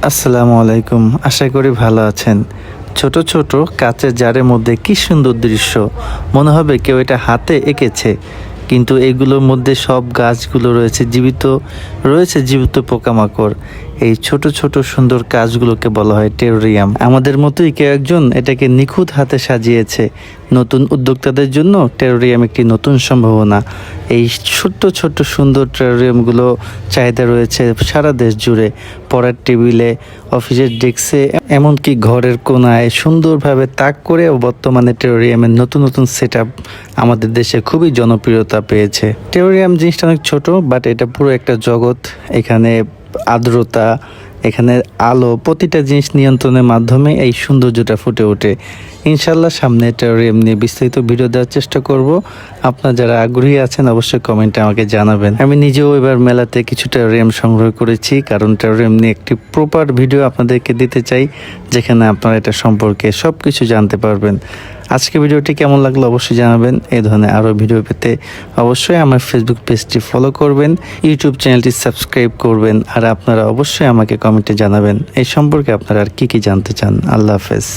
আসসালামু আলাইকুম, আশা করি ভালো আছেন। ছোট ছোট কাচের জারের মধ্যে কি সুন্দর দৃশ্য, মনে হবে কেউ এটা হাতে এঁকেছে। কিন্তু এগুলোর মধ্যে সব গাছগুলো রয়েছে জীবিত পোকামাকড়। এই ছোট ছোট সুন্দর কাজগুলোকে বলা হয় টেরোরিয়াম। আমাদের মতোই কেউ একজন এটাকে নিখুঁত হাতে সাজিয়েছে। নতুন উদ্যোক্তাদের জন্য টেরোরিয়াম একটি নতুন সম্ভাবনা। এই ছোট্ট ছোট্ট সুন্দর টেরোরিয়ামগুলো চাহিদা রয়েছে সারা দেশ জুড়ে। পড়ার টেবিলে, অফিসের ডেস্কে, এমনকি ঘরের কোনায় সুন্দরভাবে তাক করে বর্তমানে টেরোরিয়ামের নতুন নতুন সেট আমাদের দেশে খুবই জনপ্রিয়তা পেয়েছে। টেরোরিয়াম জিনিসটা অনেক ছোট, বাট এটা পুরো একটা জগৎ। এখানে আর্দ্রতা, এখানে আলো, প্রতিটা জিনিস নিয়ন্ত্রণের মাধ্যমে এই সৌন্দর্যটা ফুটে ওঠে। ইনশাল্লাহ সামনে টেরোরিয়াম নিয়ে বিস্তারিত ভিডিও দেওয়ার চেষ্টা করব। আপনারা যারা আগ্রহী আছেন অবশ্যই কমেন্টে আমাকে জানাবেন। আমি নিজেও এবার মেলাতে কিছু টেরোরিয়াম সংগ্রহ করেছি, কারণ টেরোরিয়াম নিয়ে একটি প্রপার ভিডিও আপনাদেরকে দিতে চাই, যেখানে আপনারা এটা সম্পর্কে সব কিছু জানতে পারবেন। আজকে ভিডিওটি কেমন লাগলো অবশ্যই জানাবেন। এই ধরনের আরও ভিডিও পেতে অবশ্যই আমার ফেসবুক পেজটি ফলো করবেন, ইউটিউব চ্যানেলটি সাবস্ক্রাইব করবেন, আর আপনারা অবশ্যই আমাকে কমেন্টে জানাবেন এই সম্পর্কে আপনারা আর কি জানতে চান। আল্লাহ হাফেজ।